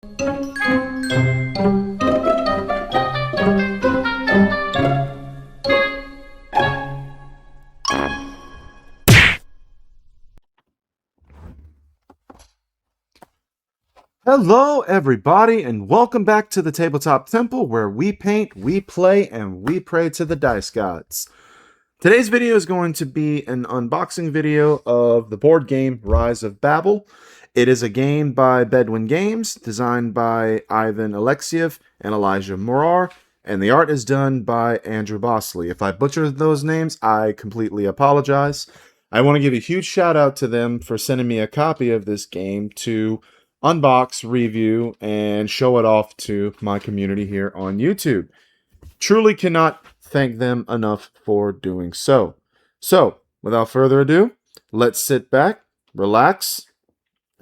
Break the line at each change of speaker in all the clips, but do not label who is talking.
Hello, everybody, and welcome back to the Tabletop Temple, where we paint, we play, and we pray to the dice gods. Today's video is going to be an unboxing video of the board game Rise of Babel. It is a game by Bedouin Games, designed by Ivan Alexiev and Elijah Morar, and the art is done by Andrew Bosley. If I butchered those names, I completely apologize. I want to give a huge shout out to them for sending me a copy of this game to unbox, review, and show it off to my community here on YouTube. Truly cannot thank them enough for doing so. So, without further ado, let's sit back, relax,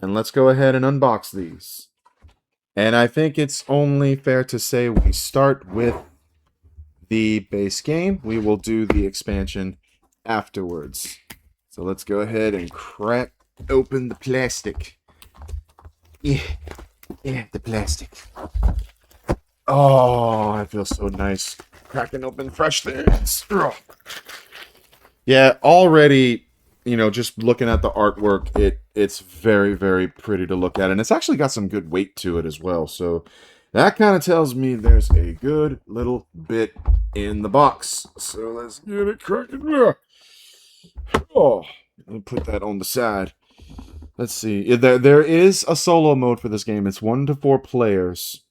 and let's go ahead and unbox these. And I think it's only fair to say we start with the base game. We will do the expansion afterwards. So let's go ahead and crack open the plastic. Yeah, the plastic. Oh, I feel so nice. Cracking open fresh things. Yeah, already, just looking at the artwork, it's very, very pretty to look at. And it's actually got some good weight to it as well. So that kind of tells me there's a good little bit in the box. So let's get it cracking. Oh, let me put that on the side. Let's see. There is a solo mode for this game. It's 1 to 4 players.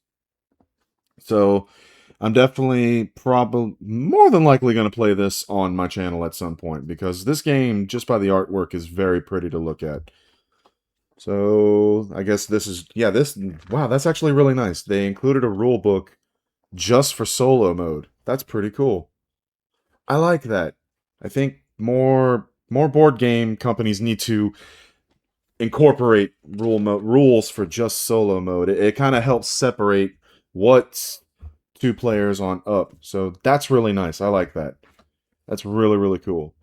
So I'm definitely more than likely going to play this on my channel at some point, because this game, just by the artwork, is very pretty to look at. So I guess this is, wow, that's actually really nice. They included a rule book just for solo mode. That's pretty cool. I like that. I think more board game companies need to incorporate rules for just solo mode. It kind of helps separate what's 2 players on up. So that's really nice. I like that. That's really, really cool.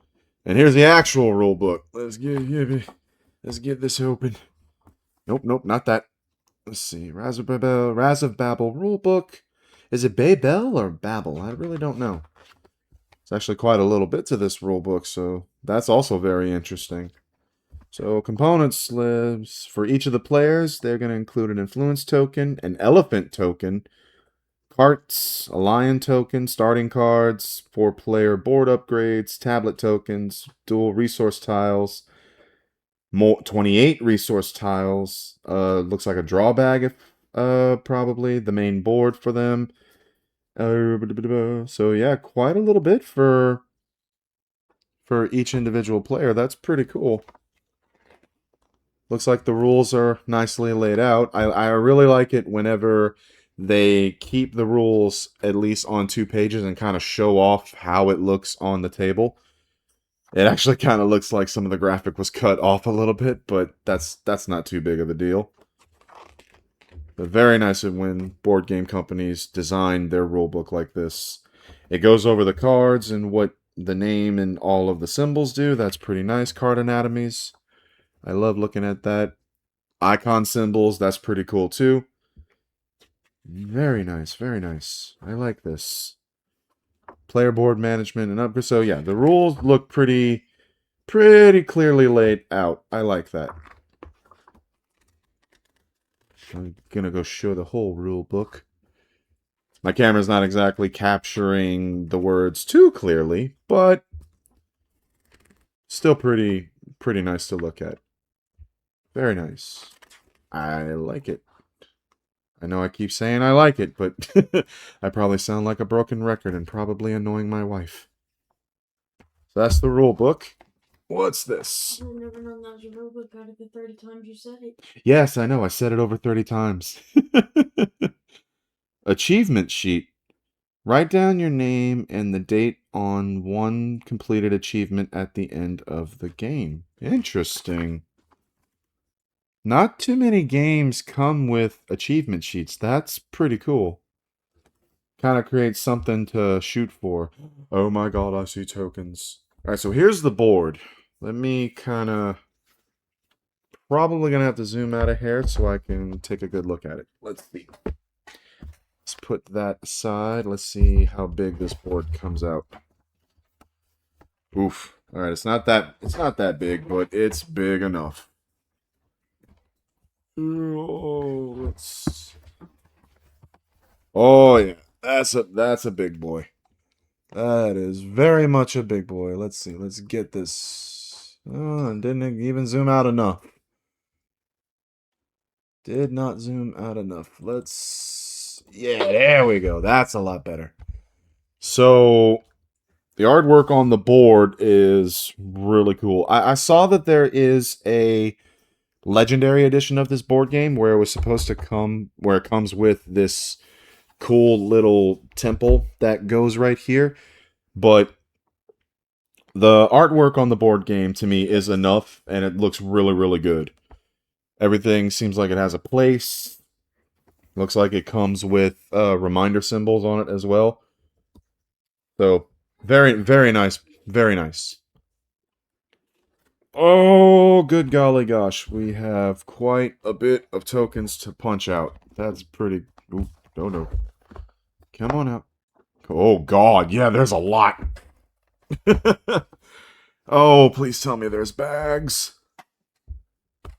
And here's the actual rule book. Let's get this open. Nope, not that. Let's see. Rise of Babel rule book. Is it Babel or Babel? I really don't know. It's actually quite a little bit to this rule book, so that's also very interesting. So component slips for each of the players. They're going to include an influence token, an elephant token, carts, a lion token, starting cards, 4-player board upgrades, tablet tokens, dual resource tiles, 28 resource tiles. Looks like a draw bag, probably the main board for them. So yeah, quite a little bit for each individual player. That's pretty cool. Looks like the rules are nicely laid out. I really like it whenever they keep the rules at least on 2 pages and kind of show off how it looks on the table. It actually kind of looks like some of the graphic was cut off a little bit, but that's not too big of a deal. But very nice when board game companies design their rulebook like this. It goes over the cards and what the name and all of the symbols do. That's pretty nice. Card anatomies. I love looking at that. Icon symbols, that's pretty cool too. Very nice, very nice. I like this. Player board management and upgrade. So yeah, the rules look pretty clearly laid out. I like that. I'm gonna go show the whole rule book. My camera's not exactly capturing the words too clearly, but still pretty nice to look at. Very nice. I like it. I know I keep saying I like it, but I probably sound like a broken record and probably annoying my wife. So that's the rule book. What's this?
I've never known that was your rule book out of the 30 times you said it.
Yes, I know. I said it over 30 times. Achievement sheet. Write down your name and the date on one completed achievement at the end of the game. Interesting. Not too many games come with achievement sheets. That's pretty cool. Kind of creates something to shoot for. Oh my god, I see tokens. Alright, so here's the board. Let me kind of probably going to have to zoom out of here so I can take a good look at it. Let's see. Let's put that aside. Let's see how big this board comes out. Oof. All right, it's not that big, but it's big enough. Oh, yeah. That's a big boy. That is very much a big boy. Let's see. Let's get this. Oh, and didn't even zoom out enough. Did not zoom out enough. Yeah, there we go. That's a lot better. So, the artwork on the board is really cool. I saw that there is a legendary edition of this board game where it comes with this cool little temple that goes right here. But the artwork on the board game to me is enough, and it looks really, really good. Everything seems like it has a place. Looks like it comes with reminder symbols on it as well. So, very, very nice. Very nice. Oh, good golly gosh. We have quite a bit of tokens to punch out. That's pretty... Ooh, no. Come on out. Oh, God. Yeah, there's a lot. Oh, please tell me there's bags.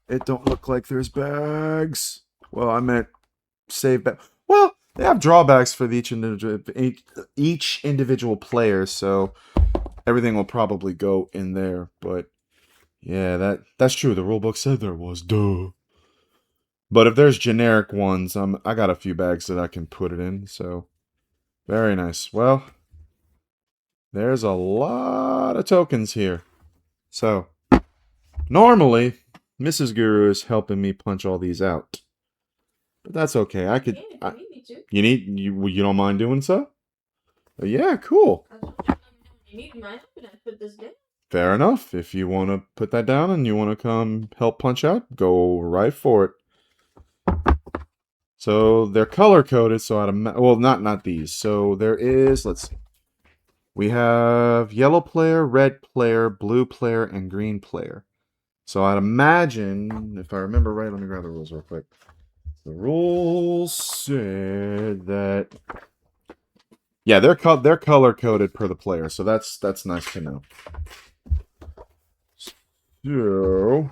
It don't look like there's bags. Well, I meant save bag. Well, they have drawbacks for each individual player, so everything will probably go in there. But yeah, that's true. The rulebook said there was. Duh. But if there's generic ones, I got a few bags that I can put it in. So very nice. Well, there's a lot of tokens here. So normally, Mrs. Guru is helping me punch all these out. But that's okay. You don't mind doing so? Yeah, cool.
You need my help and I put this down.
Fair enough. If you want to put that down and you want to come help punch out, go right for it. So they're color coded. So not these. So there is. Let's see. We have yellow player, red player, blue player, and green player. So I'd imagine, if I remember right, let me grab the rules real quick. The rules said that, yeah, they're color coded per the player, so that's nice to know. So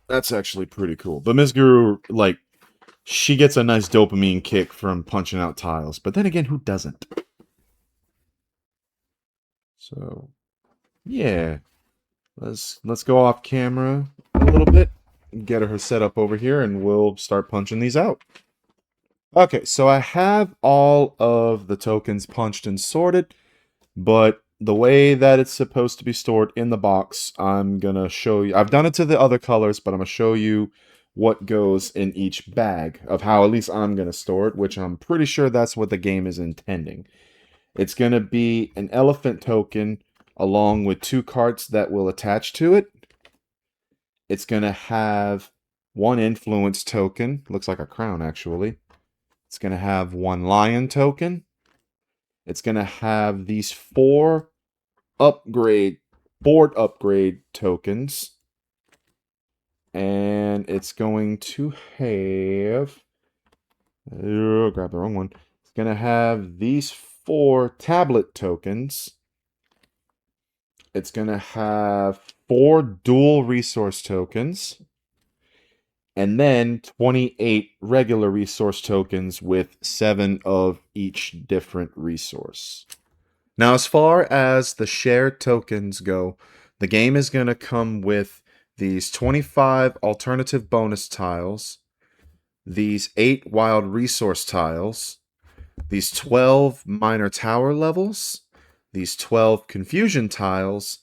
that's actually pretty cool. But Ms. Guru, like, she gets a nice dopamine kick from punching out tiles. But then again, who doesn't? So yeah, let's go off camera a little bit. Get her set up over here and we'll start punching these out. Okay, so I have all of the tokens punched and sorted, but the way that it's supposed to be stored in the box, I'm gonna show you. I've done it to the other colors, but I'm gonna show you what goes in each bag of how at least I'm gonna store it, which I'm pretty sure that's what the game is intending. It's gonna be an elephant token along with 2 cards that will attach to it. It's going to have 1 influence token. Looks like a crown, actually. It's going to have 1 lion token. It's going to have these 4 board upgrade tokens. And it's going to have... Oh, grab the wrong one. It's going to have these 4 tablet tokens. It's going to have 4 dual resource tokens. And then 28 regular resource tokens with 7 of each different resource. Now, as far as the shared tokens go, the game is going to come with these 25 alternative bonus tiles, these 8 wild resource tiles, these 12 minor tower levels, these 12 confusion tiles,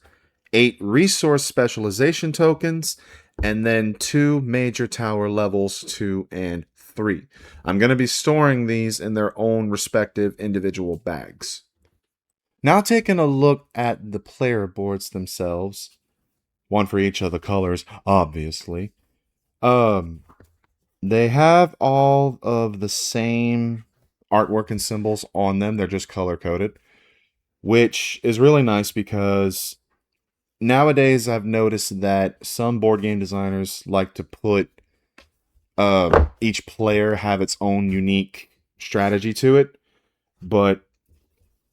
8 resource specialization tokens, and then 2 major tower levels 2 and 3. I'm going to be storing these in their own respective individual bags. Now taking a look at the player boards themselves, one for each of the colors, obviously. They have all of the same artwork and symbols on them. They're just color coded, which is really nice because nowadays I've noticed that some board game designers like to put each player have its own unique strategy to it, but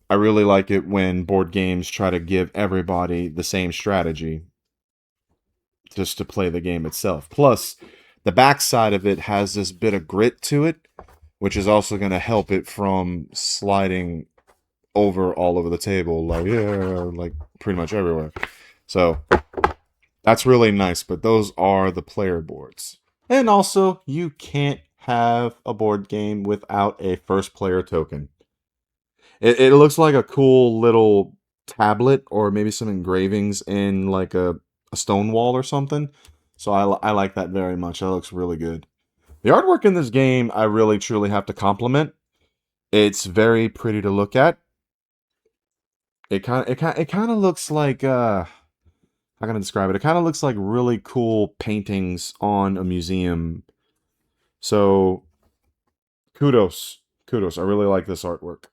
I really like it when board games try to give everybody the same strategy just to play the game itself. Plus, the backside of it has this bit of grit to it, which is also going to help it from sliding all over the table, like pretty much everywhere. So that's really nice. But those are the player boards, and also you can't have a board game without a first player token. It looks like a cool little tablet or maybe some engravings in like a stone wall or something. So I like that very much. That looks really good. The artwork in this game, I really truly have to compliment. It's very pretty to look at. It kind of looks like how can I describe it? It kind of looks like really cool paintings on a museum. So kudos. I really like this artwork.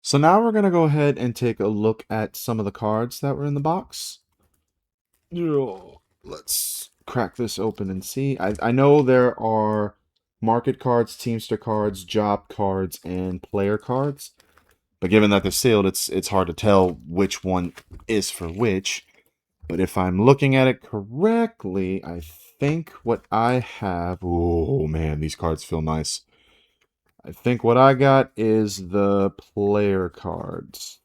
So now we're gonna go ahead and take a look at some of the cards that were in the box. Let's crack this open and see. I know there are market cards, Teamster cards, job cards, and player cards. But given that they're sealed, it's hard to tell which one is for which. But if I'm looking at it correctly, I think what I have... Oh, man, these cards feel nice. I think what I got is the player cards.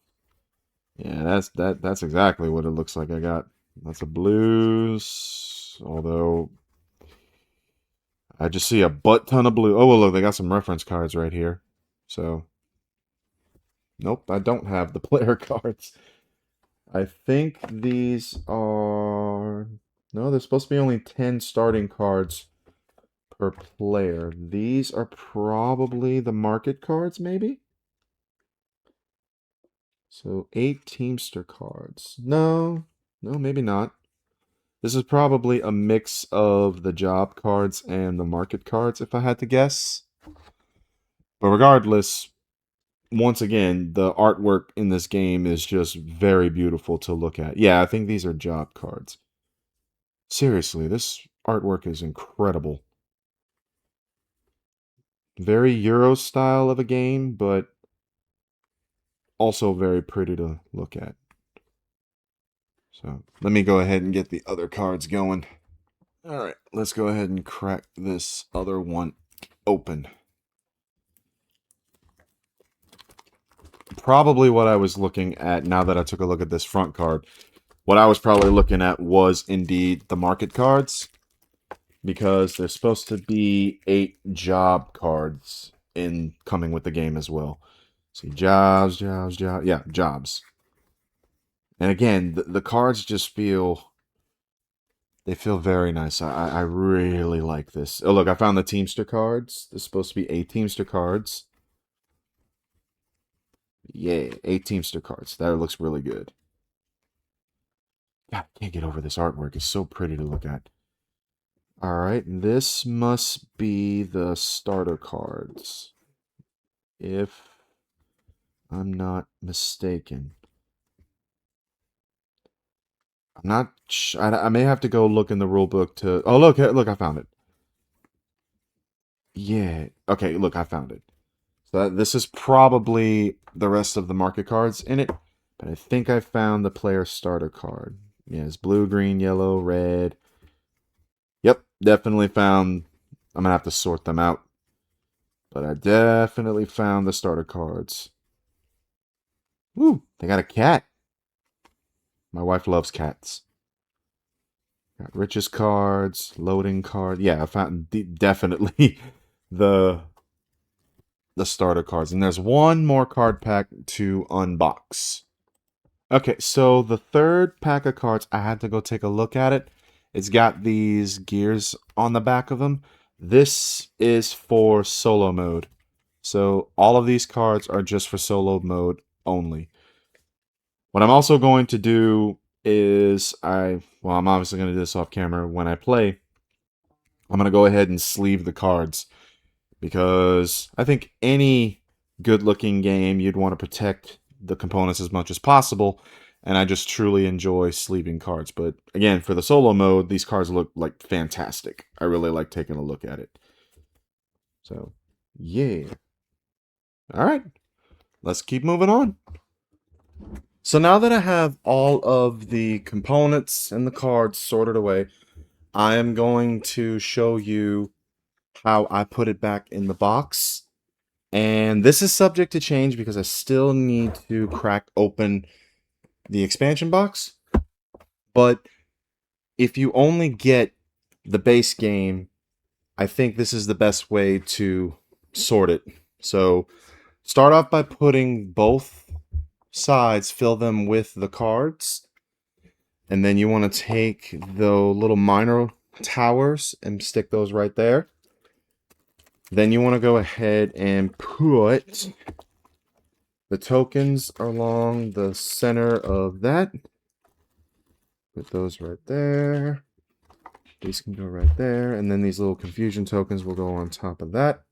Yeah, that's exactly what it looks like I got. That's a blues, although I just see a butt ton of blue. Oh, well, look, they got some reference cards right here. So, nope, I don't have the player cards. I think these are... No, there's supposed to be only 10 starting cards per player. These are probably the market cards, maybe? So 8 Teamster cards. No, maybe not. This is probably a mix of the job cards and the market cards, if I had to guess. But regardless, once again, the artwork in this game is just very beautiful to look at. Yeah, I think these are job cards. Seriously, this artwork is incredible. Very Euro style of a game, but also very pretty to look at. So let me go ahead and get the other cards going. All right, let's go ahead and crack this other one open. Probably what I was looking at now that I took a look at this front card, what I was probably looking at was indeed the market cards, because there's supposed to be 8 job cards in coming with the game as well. See, jobs. Yeah, jobs. And again, the cards just feel... They feel very nice. I really like this. Oh, look, I found the Teamster cards. There's supposed to be 8 Teamster cards. Yeah, 8 Teamster cards. That looks really good. God, I can't get over this artwork. It's so pretty to look at. Alright, this must be the starter cards, if I'm not mistaken. I'm not I may have to go look in the rule book to... Oh, look, I found it. Yeah, okay, look, I found it. So this is probably the rest of the market cards in it, but I think I found the player starter card. Yeah, it's blue, green, yellow, red. Yep, definitely found... I'm going to have to sort them out. But I definitely found the starter cards. Woo, they got a cat. My wife loves cats. Got riches cards, loading card. Yeah, I found definitely the starter cards. And there's one more card pack to unbox. Okay, so the third pack of cards, I had to go take a look at it. It's got these gears on the back of them. This is for solo mode. So all of these cards are just for solo mode only. What I'm also going to do is I'm obviously going to do this off camera. When I play, I'm going to go ahead and sleeve the cards, because I think any good looking game, you'd want to protect the components as much as possible. and I just truly enjoy sleeving cards. But again, for the solo mode, these cards look like fantastic. I really like taking a look at it. So, yeah. All right, let's keep moving on. So now that I have all of the components and the cards sorted away, I am going to show you how I put it back in the box. And this is subject to change because I still need to crack open the expansion box. But if you only get the base game, I think this is the best way to sort it. So start off by putting both sides, fill them with the cards. And then you want to take the little minor towers and stick those right there. Then you want to go ahead and put the tokens along the center of that. Put those right there. These can go right there. And then these little confusion tokens will go on top of that.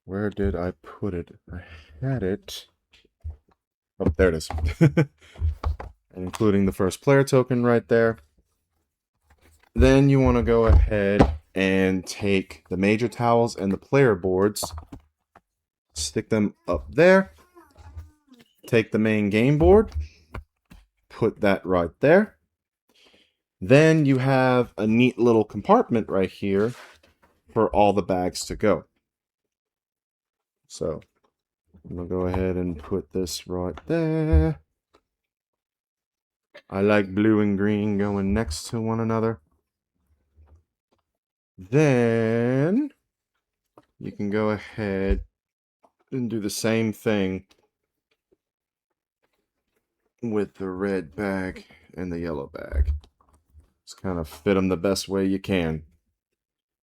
Where did I put it? I had it. Oh, there it is. And including the first player token right there. Then you want to go ahead and take the major towels and the player boards, stick them up there. Take the main game board, put that right there. Then you have a neat little compartment right here for all the bags to go. So I'm going to go ahead and put this right there. I like blue and green going next to one another. Then you can go ahead and do the same thing with the red bag and the yellow bag. Just kind of fit them the best way you can.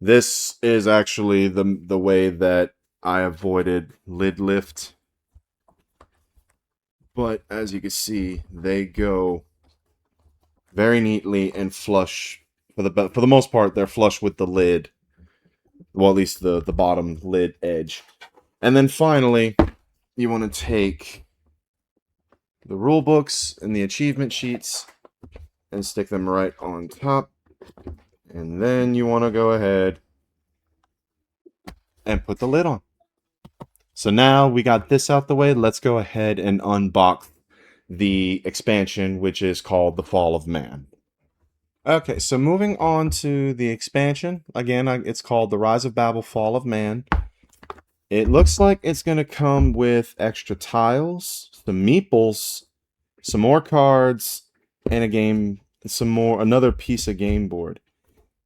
This is actually the way that I avoided lid lift. But as you can see, they go very neatly and flush. For the most part, they're flush with the lid. Well, at least the bottom lid edge. And then finally, you want to take the rule books and the achievement sheets and stick them right on top. And then you want to go ahead and put the lid on. So now we got this out the way. Let's go ahead and unbox the expansion, which is called The Fall of Man. Okay, so moving on to the expansion. Again, it's called The Rise of Babel, Fall of Man. It looks like it's going to come with extra tiles, some meeples, some more cards, and another piece of game board.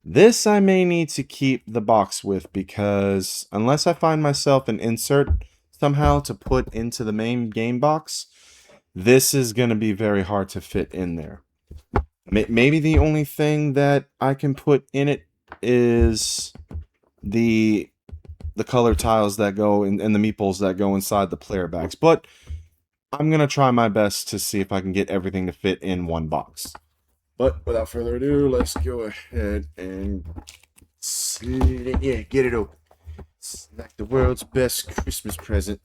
This I may need to keep the box with because unless I find myself an insert somehow to put into the main game box, this is going to be very hard to fit in there. Maybe the only thing that I can put in it is the color tiles that go and the meeples that go inside the player bags. But I'm going to try my best to see if I can get everything to fit in one box. But without further ado, let's go ahead and get it open. It's like the world's best Christmas present.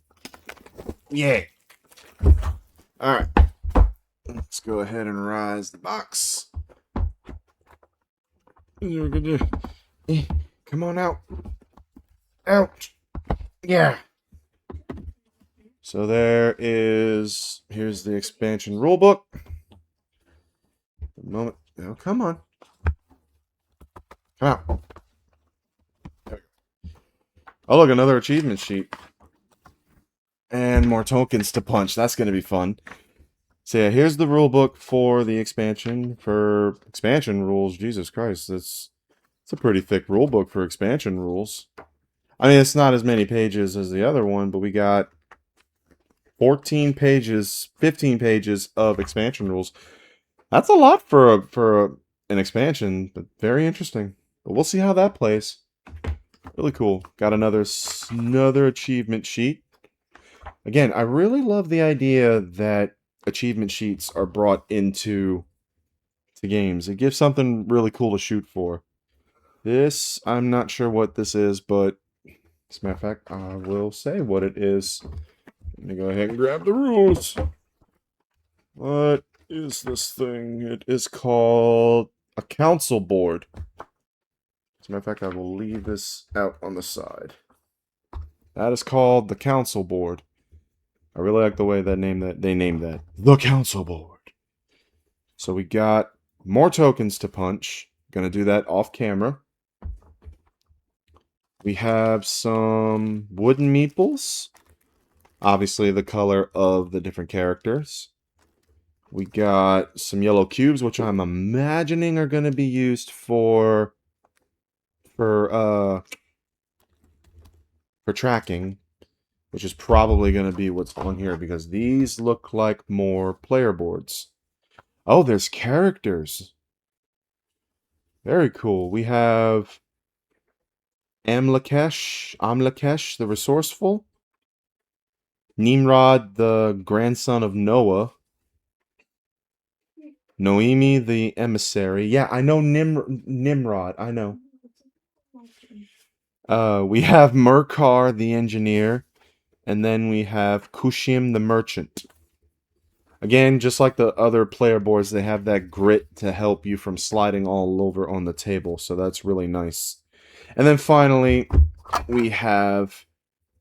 Yeah. Alright. Let's go ahead and rise the box. Come on out. Out. Yeah. So here's the expansion rulebook. Moment. Oh, come on. Come out. There we go. Oh, look, another achievement sheet. And more tokens to punch. That's going to be fun. So yeah, here's the rule book for the expansion. For expansion rules, Jesus Christ, it's a pretty thick rule book for expansion rules. I mean, it's not as many pages as the other one, but we got 14 pages, 15 pages of expansion rules. That's a lot for an expansion, but very interesting. But we'll see how that plays. Really cool. Got another achievement sheet. Again, I really love the idea that achievement sheets are brought into games. It gives something really cool to shoot for. This, I'm not sure what this is, but as a matter of fact, I will say what it is. Let me go ahead and grab the rules. What is this thing? It is called a council board. As a matter of fact, I will leave this out on the side. That is called the council board. I really like the way they named that. The council board. So we got more tokens to punch. Gonna do that off camera. We have some wooden meeples. Obviously the color of the different characters. We got some yellow cubes, which I'm imagining are gonna be used for tracking, which is probably gonna be what's on here because these look like more player boards. Oh, there's characters. Very cool. We have Amlakesh the Resourceful, Nimrod the grandson of Noah, Noemi the Emissary. Yeah, I know Nimrod. I know. We have Merkar the Engineer, and then we have Kushim the Merchant. Again, just like the other player boards, they have that grit to help you from sliding all over on the table, so that's really nice. And then finally, we have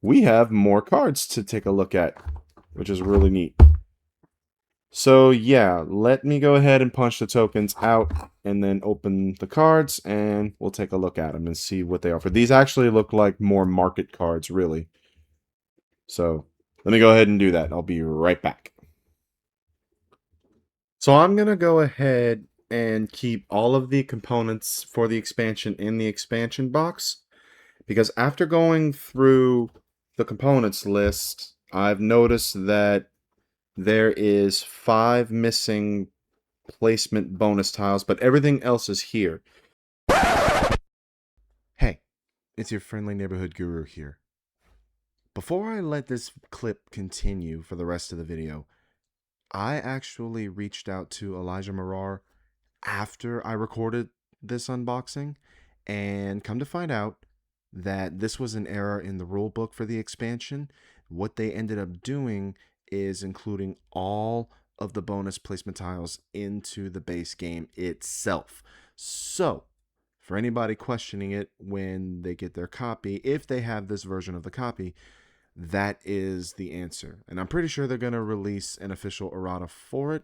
more cards to take a look at, which is really neat. So yeah, let me go ahead and punch the tokens out and then open the cards and we'll take a look at them and see what they offer. These actually look like more market cards, really. So let me go ahead and do that. I'll be right back. So I'm going to go ahead and keep all of the components for the expansion in the expansion box, because after going through the components list, I've noticed that there is 5 missing placement bonus tiles, but everything else is here. Hey, it's your friendly neighborhood guru here. Before I let this clip continue for the rest of the video, I actually reached out to Elijah Marar after I recorded this unboxing, and come to find out that this was an error in the rulebook for the expansion. What they ended up doing is including all of the bonus placement tiles into the base game itself. So, for anybody questioning it when they get their copy, if they have this version of the copy, that is the answer. And I'm pretty sure they're going to release an official errata for it.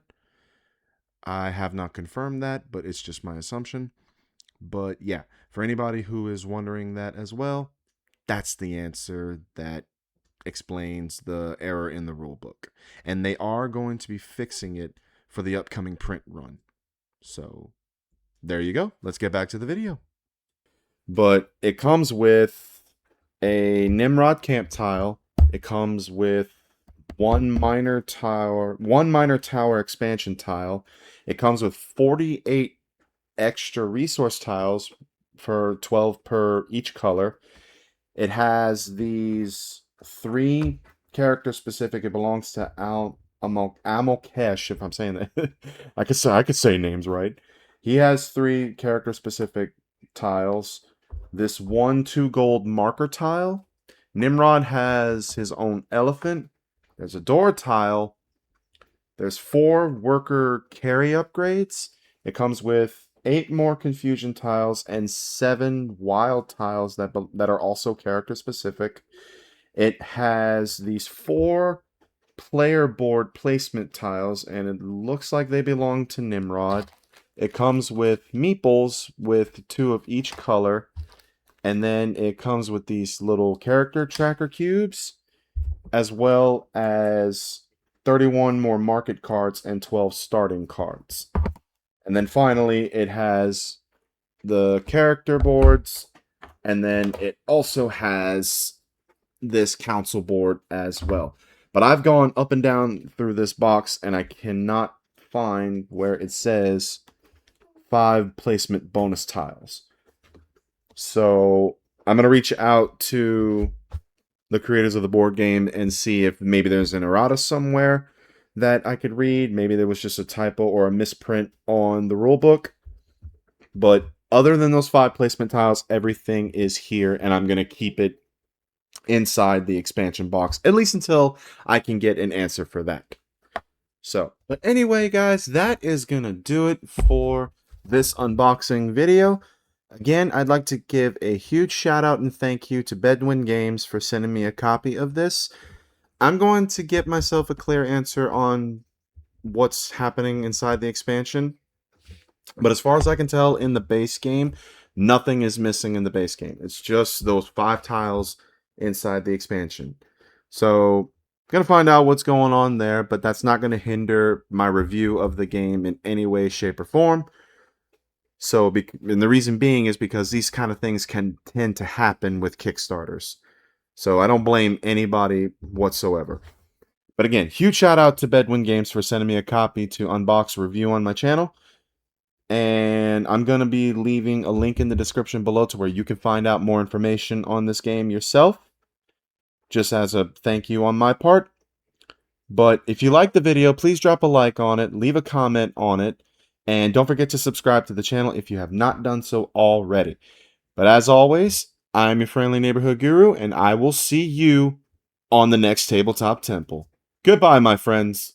I have not confirmed that, but it's just my assumption. But yeah, for anybody who is wondering that as well, that's the answer that explains the error in the rulebook. And they are going to be fixing it for the upcoming print run. So there you go. Let's get back to the video. But it comes with a Nimrod camp tile. It comes with one minor tower expansion tile. It comes with 48 extra resource tiles for 12 per each color. It has these 3 character specific. It belongs to Amalkesh, if I'm saying that. I could say names right. He has 3 character specific tiles. This 2 gold marker tile. Nimrod has his own elephant. There's a door tile. There's 4 worker carry upgrades. It comes with 8 more confusion tiles and 7 wild tiles that are also character specific. It has these 4 player board placement tiles, and it looks like they belong to Nimrod. It comes with meeples with 2 of each color, and then it comes with these little character tracker cubes, as well as 31 more market cards and 12 starting cards. And then finally, it has the character boards, and then it also has this council board as well. But I've gone up and down through this box, and I cannot find where it says 5 placement bonus tiles. So I'm going to reach out to the creators of the board game and see if maybe there's an errata somewhere that I could read. Maybe there was just a typo or a misprint on the rulebook. But other than those 5 placement tiles, everything is here, and I'm going to keep it inside the expansion box, at least until I can get an answer for that. So, but anyway, guys, that is going to do it for this unboxing video. Again, I'd like to give a huge shout out and thank you to Bedouin Games for sending me a copy of this. I'm going to get myself a clear answer on what's happening inside the expansion. But as far as I can tell, in the base game, nothing is missing in the base game. It's just those 5 tiles inside the expansion. So, gonna find out what's going on there, but that's not gonna hinder my review of the game in any way, shape, or form. So, and the reason being is because these kind of things can tend to happen with Kickstarters. So I don't blame anybody whatsoever. But again, huge shout out to Bedouin Games for sending me a copy to unbox review on my channel. And I'm going to be leaving a link in the description below to where you can find out more information on this game yourself, just as a thank you on my part. But if you like the video, please drop a like on it, leave a comment on it, and don't forget to subscribe to the channel if you have not done so already. But as always, I'm your friendly neighborhood guru, and I will see you on the next Tabletop Temple. Goodbye, my friends.